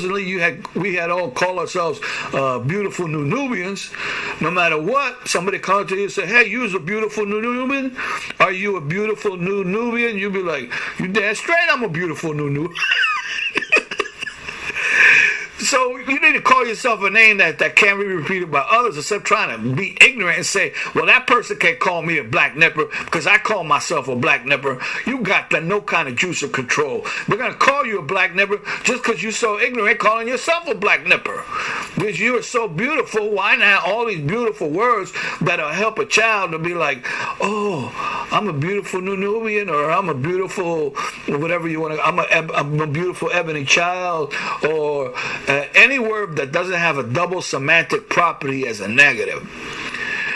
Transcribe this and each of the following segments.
we had all called ourselves beautiful New Nubians. No matter what, somebody called to you and said, "Hey, you's a beautiful New Nubian. Are you a beautiful New Nubian?" You'd be like, "You damn straight, I'm a beautiful New Nubian." So you need to call yourself a name that can't be repeated by others, except trying to be ignorant and say, well, that person can't call me a black nipper because I call myself a black nipper. You got no kind of juice or control. They're going to call you a black nipper just because you're so ignorant calling yourself a black nipper. Because you are so beautiful, why not all these beautiful words that'll help a child to be like, oh, I'm a beautiful New Nubian, or I'm a beautiful, whatever you want to, I'm a beautiful ebony child, or any word that doesn't have a double semantic property as a negative.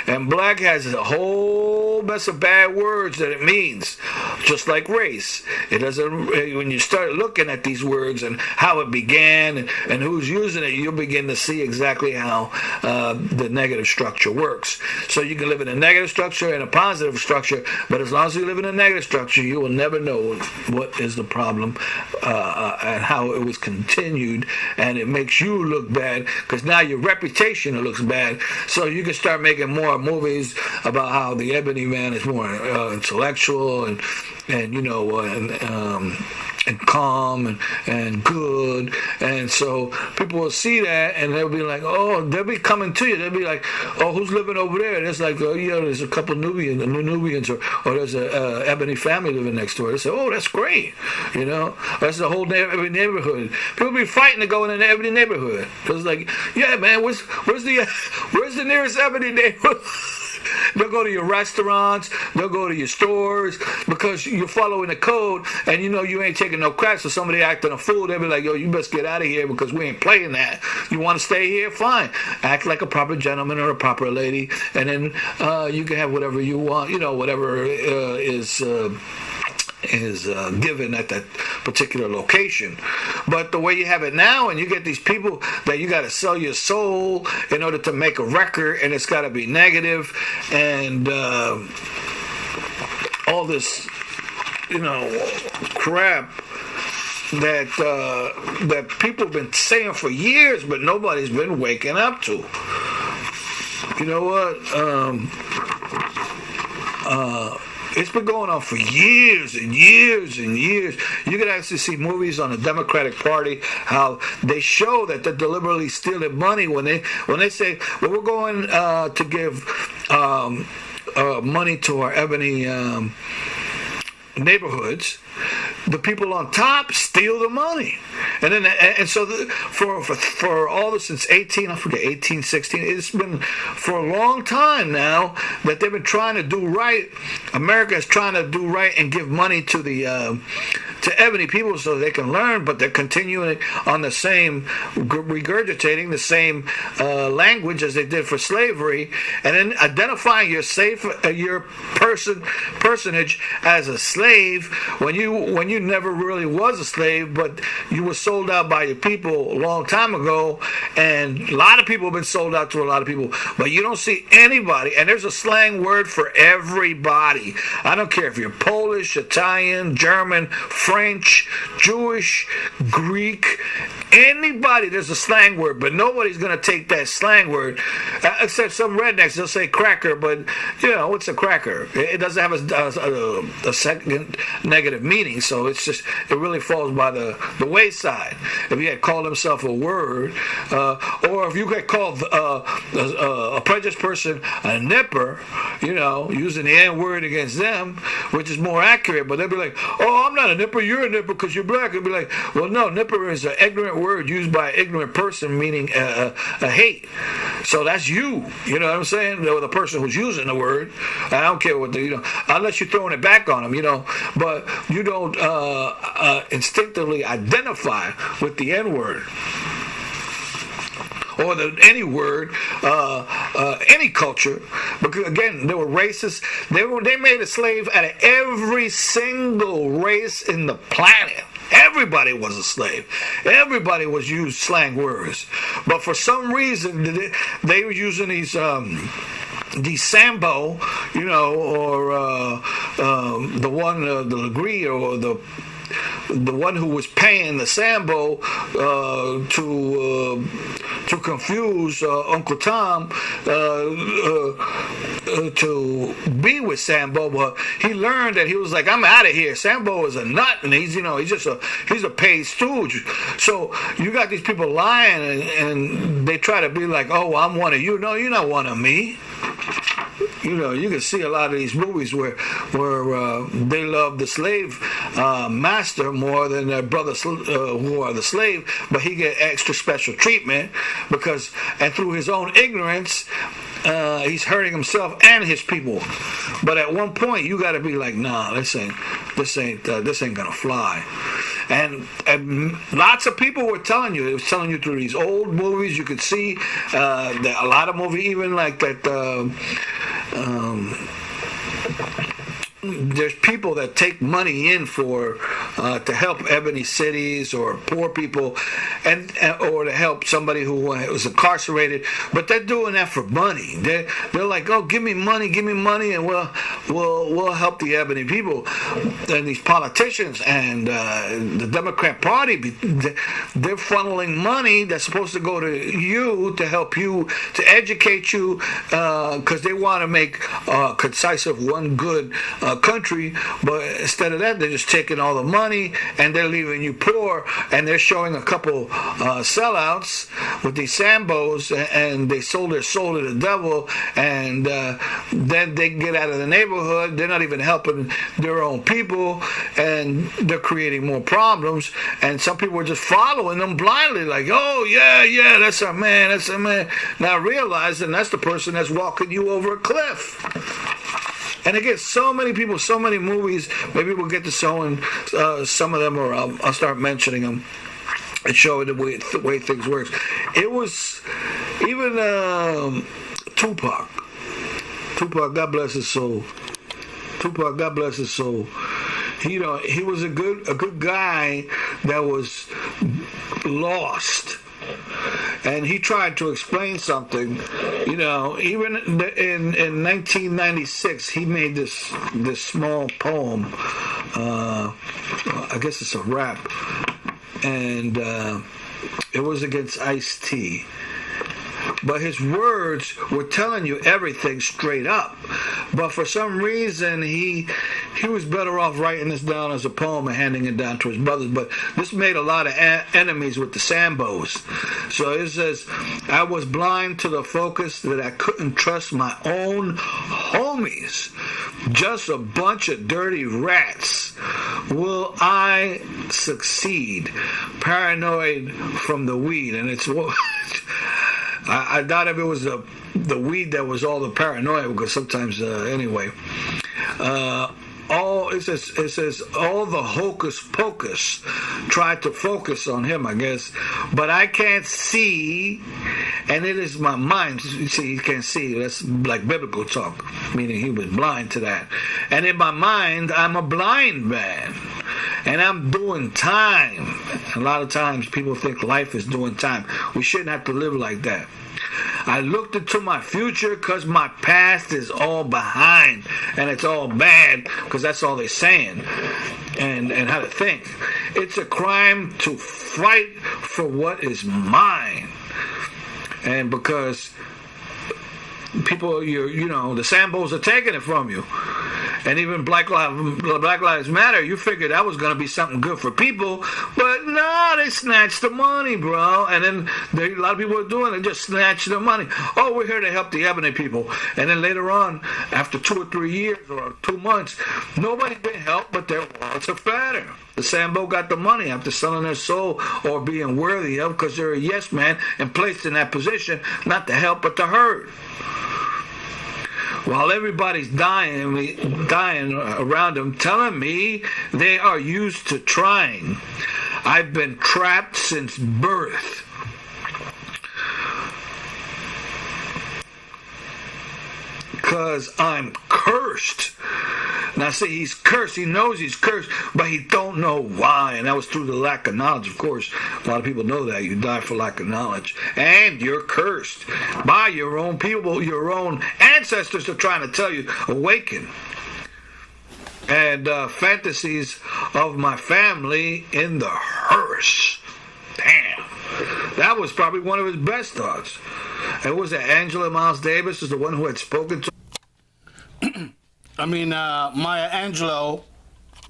And black has a whole mess of bad words that it means, just like race. It doesn't. When you start looking at these words and how it began and who's using it, you'll begin to see exactly how the negative structure works. So you can live in a negative structure and a positive structure, but as long as you live in a negative structure, you will never know what is the problem and how it was continued, and it makes you look bad because now your reputation looks bad. So you can start making more movies about how the ebony man is more intellectual and calm and good, and so people will see that and they'll be like, oh, they'll be coming to you. They'll be like, oh, who's living over there? And it's like, oh yeah, there's a couple Nubians, or there's a ebony family living next door. They say, oh, that's great, that's the whole ebony neighborhood. People be fighting to go in an ebony neighborhood because like, yeah, man, where's the nearest ebony neighborhood? They'll go to your restaurants, they'll go to your stores because you're following the code and you ain't taking no crap. So somebody acting a fool, they'll be like, yo, you best get out of here because we ain't playing that. You want to stay here? Fine. Act like a proper gentleman or a proper lady, and then you can have whatever you want, whatever is given at that particular location. But the way you have it now, and you get these people that you got to sell your soul in order to make a record, and it's got to be negative, and all this, crap that people have been saying for years, but nobody's been waking up to. You know what? It's been going on for years and years and years. You can actually see movies on the Democratic Party, how they show that they're deliberately stealing money when they say, well, we're going to give money to our ebony neighborhoods. The people on top steal the money, and so for all this since 1816, it's been for a long time now that they've been trying to do right. America is trying to do right and give money to the to ebony people so they can learn, but they're continuing on the same, regurgitating the same language as they did for slavery, and then identifying your personage as a slave when you never really was a slave, but you were sold out by your people a long time ago, and a lot of people have been sold out to a lot of people, but you don't see anybody, and there's a slang word for everybody. I don't care if you're Polish, Italian, German, French, Jewish, Greek, anybody, there's a slang word, but nobody's going to take that slang word, except some rednecks. They'll say cracker, but what's a cracker? It doesn't have a second negative meaning, so it really falls by the wayside. If you had called himself a word, or if you had called a prejudiced person a nipper, using the N word against them, which is more accurate, but they'd be like, oh, I'm not a nipper, you're a nipper because you're black. It'd be like, well, no, nipper is an ignorant word used by an ignorant person, meaning a hate. So that's you. You know what I'm saying? The person who's using the word. I don't care what unless you're throwing it back on them, but you don't instinctively identify with the N word. Or any word, any culture, because again, they were racist. They made a slave out of every single race in the planet. Everybody was a slave. Everybody was used slang words, but for some reason they were using these Sambo, or the one, the Legree, or the the one who was paying the Sambo to confuse Uncle Tom to be with Sambo, but he learned that he was like, I'm out of here. Sambo is a nut, and he's he's a paid stooge. So you got these people lying, and they try to be like, oh, I'm one of you. No, you're not one of me. You can see a lot of these movies where they love the slave master more than their brothers who are the slave, but he get extra special treatment and through his own ignorance, he's hurting himself and his people. But at one point, you got to be like, nah, this ain't gonna fly. And lots of people were telling you. It was telling you through these old movies. You could see that a lot of movies, even like that. There's people that take money in for to help ebony cities or poor people, and or to help somebody who was incarcerated, but they're doing that for money. They're like, oh, give me money, and we'll help the ebony people. And these politicians and the Democrat Party, they're funneling money that's supposed to go to you to help you, to educate you, because they want to make concise of one good country, but instead of that, they're just taking all the money and they're leaving you poor, and they're showing a couple sellouts with these Sambos, and they sold their soul to the devil, and then they get out of the neighborhood. They're not even helping their own people, and they're creating more problems, and some people are just following them blindly, like, oh, yeah, that's our man, not realizing that's the person that's walking you over a cliff. And again, so many people, so many movies. Maybe we'll get to showing some of them, or I'll start mentioning them and showing the way things work. It was even Tupac. God bless his soul. He was a good guy that was lost. And he tried to explain something, even in 1996, he made this small poem. I guess it's a rap. And it was against Ice-T. But his words were telling you everything straight up. But for some reason, he was better off writing this down as a poem and handing it down to his brothers. But this made a lot of enemies with the Sambos. So it says, I was blind to the focus that I couldn't trust my own homies. Just a bunch of dirty rats. Will I succeed? Paranoid from the weed. And it's... I doubt if it was the weed that was all the paranoia, because sometimes, anyway. It says all the hocus pocus tried to focus on him, I guess, but I can't see, and it is my mind. You see, he can't see. That's like biblical talk, meaning he was blind to that. And in my mind, I'm a blind man, and I'm doing time. A lot of times people think life is doing time. We shouldn't have to live like that. I looked into my future because my past is all behind, and it's all bad because that's all they're saying, and how to think. It's a crime to fight for what is mine, and because people, the Sambos are taking it from you. And even Black Lives Matter, you figured that was going to be something good for people, but no, they snatched the money, bro. And then a lot of people are doing it, just snatch the money. Oh, we're here to help the ebony people. And then later on, after 2 or 3 years or 2 months, nobody's been helped, but their wallets are fatter. The Sambo got the money after selling their soul or being worthy of, because they're a yes man and placed in that position, not to help but to hurt. While everybody's dying around them, telling me they are used to trying. I've been trapped since birth. Because I'm cursed. Now see, he's cursed. He knows he's cursed, but he don't know why. And that was through the lack of knowledge, of course. A lot of people know that. You die for lack of knowledge. And you're cursed by your own people. Your own ancestors are trying to tell you, awaken. and fantasies of my family in the hearse. Damn. That was probably one of his best thoughts. It was that Angela Miles Davis is the one who had spoken to Maya Angelou,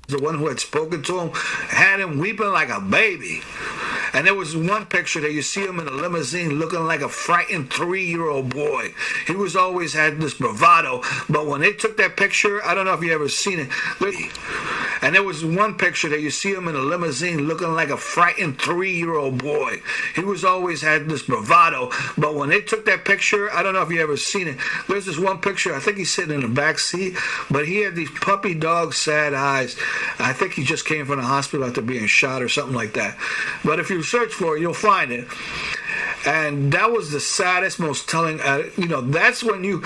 the one who had spoken to him, had him weeping like a baby. And there was one picture that you see him in a limousine looking like a frightened 3-year-old boy. He was always had this bravado, but when they took that picture, I don't know if you ever seen it. And there was one picture that you see him in a limousine looking like a frightened 3-year-old boy. He was always had this bravado, but when they took that picture, I don't know if you ever seen it. There's this one picture, I think he's sitting in the back seat, but he had these puppy dog sad eyes. I think he just came from the hospital after being shot or something like that. But if you search for it, you'll find it. And that was the saddest, most telling. That's when you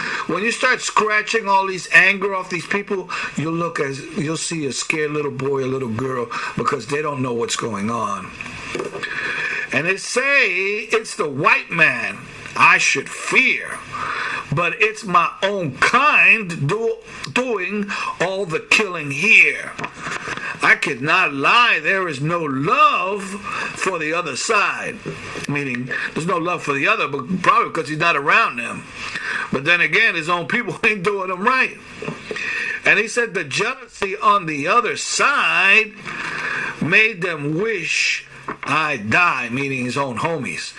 start scratching all these anger off these people, you'll see a scared little boy, a little girl, because they don't know what's going on. And they say it's the white man I should fear, but it's my own kind doing all the killing here. I could not lie, there is no love for the other side. Meaning, there's no love for the other, but probably because he's not around them. But then again, his own people ain't doing him right. And he said the jealousy on the other side made them wish I'd die, meaning his own homies.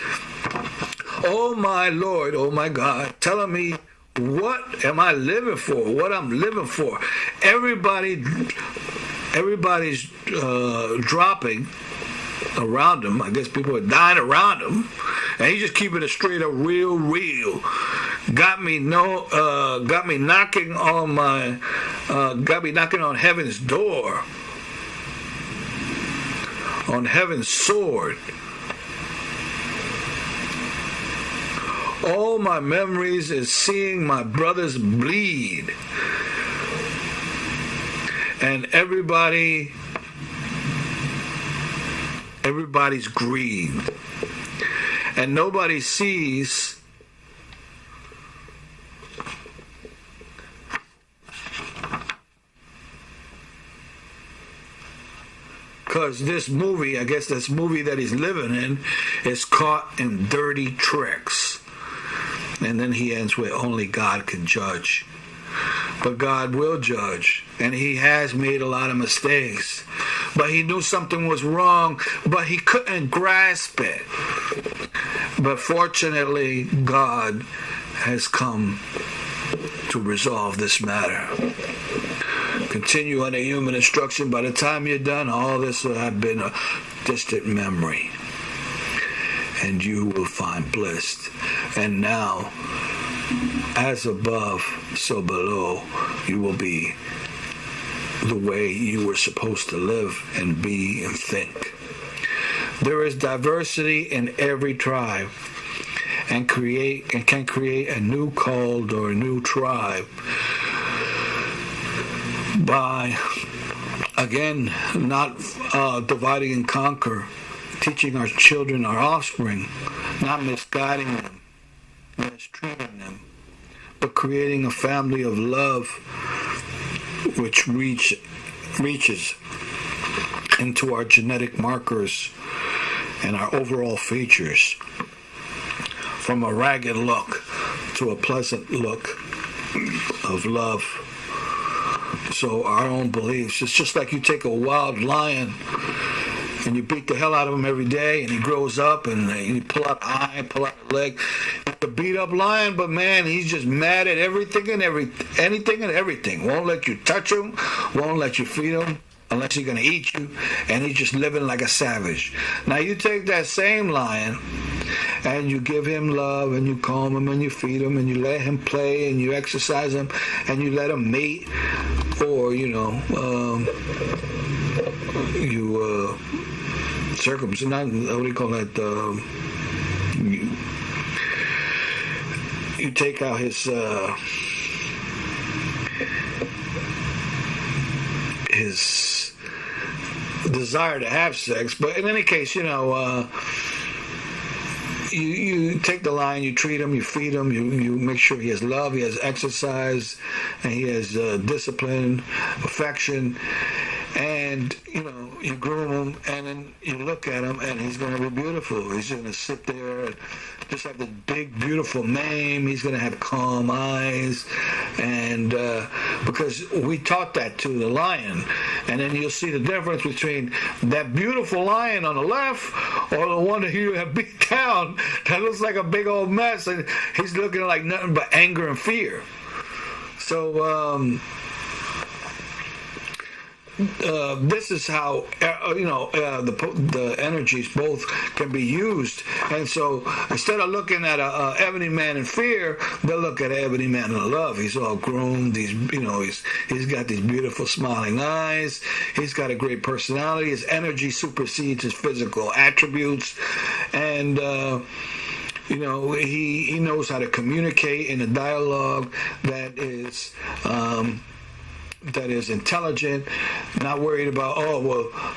Oh my Lord, oh my God, telling me what am I living for, what I'm living for. Everybody's dropping around him. I guess people are dying around him, and he's just keeping it straight up, real. Got me knocking on heaven's door, on heaven's sword. All my memories is seeing my brothers bleed. And everybody's grieved. And nobody sees because this movie, I guess this movie that he's living in, is caught in dirty tricks. And then he ends with only God can judge. But God will judge, and he has made a lot of mistakes. But he knew something was wrong, but he couldn't grasp it. But fortunately, God has come to resolve this matter. Continue under human instruction. By the time you're done, all this will have been a distant memory, and you will find bliss. And now, as above, so below, you will be the way you were supposed to live and be and think. There is diversity in every tribe, and can create a new cult or a new tribe by, again, not dividing and conquer, teaching our children, our offspring, not misguiding them, mistreating them, but creating a family of love which reaches into our genetic markers and our overall features, from a ragged look to a pleasant look of love. So our own beliefs, it's just like you take a wild lion and you beat the hell out of him every day, and he grows up, and you pull out an eye, pull out a leg. It's a beat up lion, but man, he's just mad at anything and everything. Won't let you touch him, won't let you feed him unless he's gonna eat you, and he's just living like a savage. Now you take that same lion and you give him love, and you calm him, and you feed him, and you let him play, and you exercise him, and you let him mate, or you circumcision, not, what do you call that, you take out his desire to have sex. But in any case, you take the lion, you treat him, you feed him, you make sure he has love, he has exercise, and he has discipline, affection, and you groom him, and then you look at him, and he's going to be beautiful. He's going to sit there and just have this big, beautiful mane. He's going to have calm eyes, and because we taught that to the lion, and then you'll see the difference between that beautiful lion on the left or the one that you have beat down that looks like a big old mess, and he's looking like nothing but anger and fear. So this is how the energies both can be used. And so instead of looking at a ebony man in fear, they'll look at an ebony man in love. He's all groomed. He's got these beautiful smiling eyes. He's got a great personality. His energy supersedes his physical attributes, and he knows how to communicate in a dialogue that is intelligent, not worried about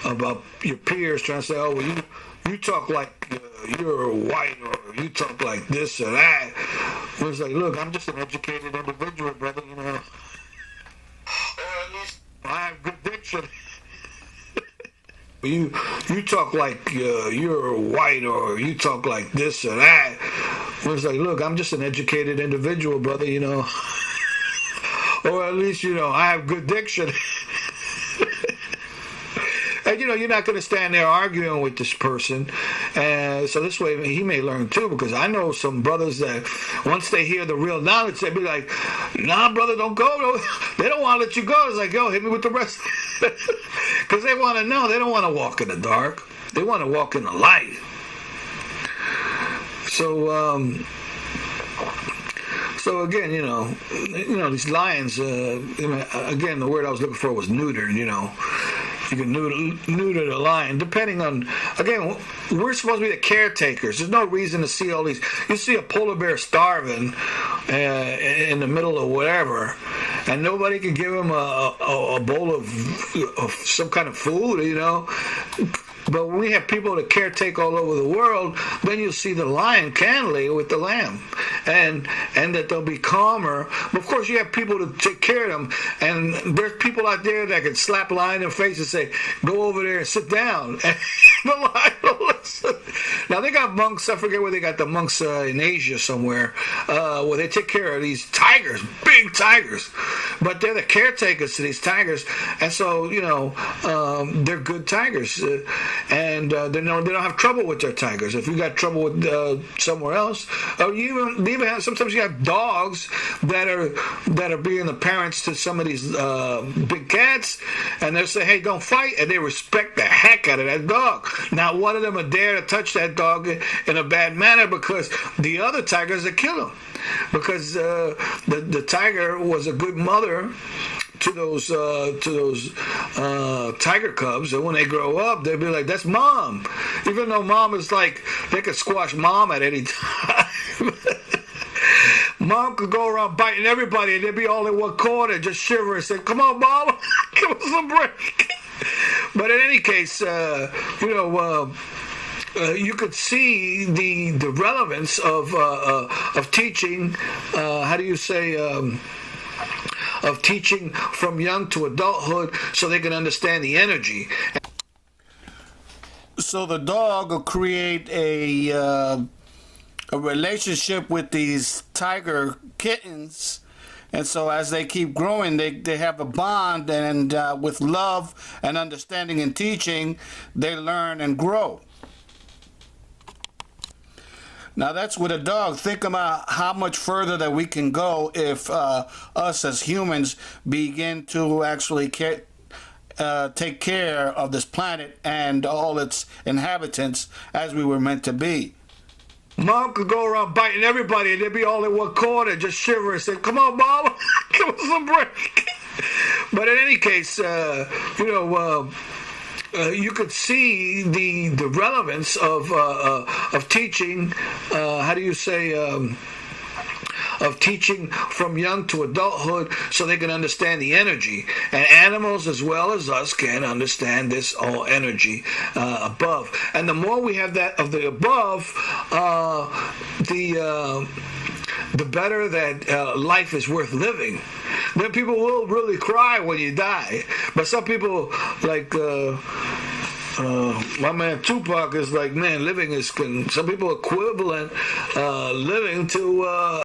about your peers trying to say, you talk like you're white, or you talk like this or that. It's like, look, I'm just an educated individual, brother, or at least I have good diction. You talk like you're white, or you talk like this or that. It's like, look, I'm just an educated individual, brother, or at least, I have good diction. And, you're not going to stand there arguing with this person. And so this way he may learn too, because I know some brothers that once they hear the real knowledge, they be like, nah, brother, don't go. They don't want to let you go. It's like, yo, hit me with the rest. Because they want to know. They don't want to walk in the dark. They want to walk in the light. So again, these lions. Again, the word I was looking for was neutered. You can neuter the lion, depending on. Again, we're supposed to be the caretakers. There's no reason to see all these. You see a polar bear starving in the middle of whatever, and nobody can give him a bowl of some kind of food. But when we have people that caretake all over the world, then you'll see the lion can lay with the lamb, and that they'll be calmer. But of course, you have people to take care of them, and there's people out there that can slap a lion in the face and say, "Go over there and sit down." And the lion will listen. Now they got monks. I forget where they got the monks in Asia somewhere, where they take care of these tigers, big tigers, but they're the caretakers to these tigers, and so they're good tigers. And they don't have trouble with their tigers. If you got trouble with somewhere else, or you even have, sometimes you have dogs that are being the parents to some of these big cats, and they'll say, "Hey, don't fight," and they respect the heck out of that dog. Not one of them would dare to touch that dog in a bad manner, because the other tigers would kill him, because the tiger was a good mother to those tiger cubs, and when they grow up, they'll be like, "That's mom," even though mom is like, they could squash mom at any time. Mom could go around biting everybody, and they'd be all in one corner, just shivering, and say, "Come on, mom, give us a break." But in any case, you could see the relevance of teaching. How do you say? Of teaching from young to adulthood, so they can understand the energy. So the dog will create a relationship with these tiger kittens, and so as they keep growing, they have a bond, and with love and understanding and teaching, they learn and grow. Now that's with a dog. Think about how much further that we can go if us as humans begin to actually take care of this planet and all its inhabitants as we were meant to be. Mom could go around biting everybody, and they'd be all in one corner, just shivering, and say, "Come on, mom, give us a break." But in any case, you could see the relevance of teaching. How do you say? of teaching from young to adulthood so they can understand the energy. And animals as well as us can understand this all energy above. And the more we have that of the above, the better that life is worth living. Then people will really cry when you die. But some people, like my man Tupac, is like, man, living is, some people equivalent living to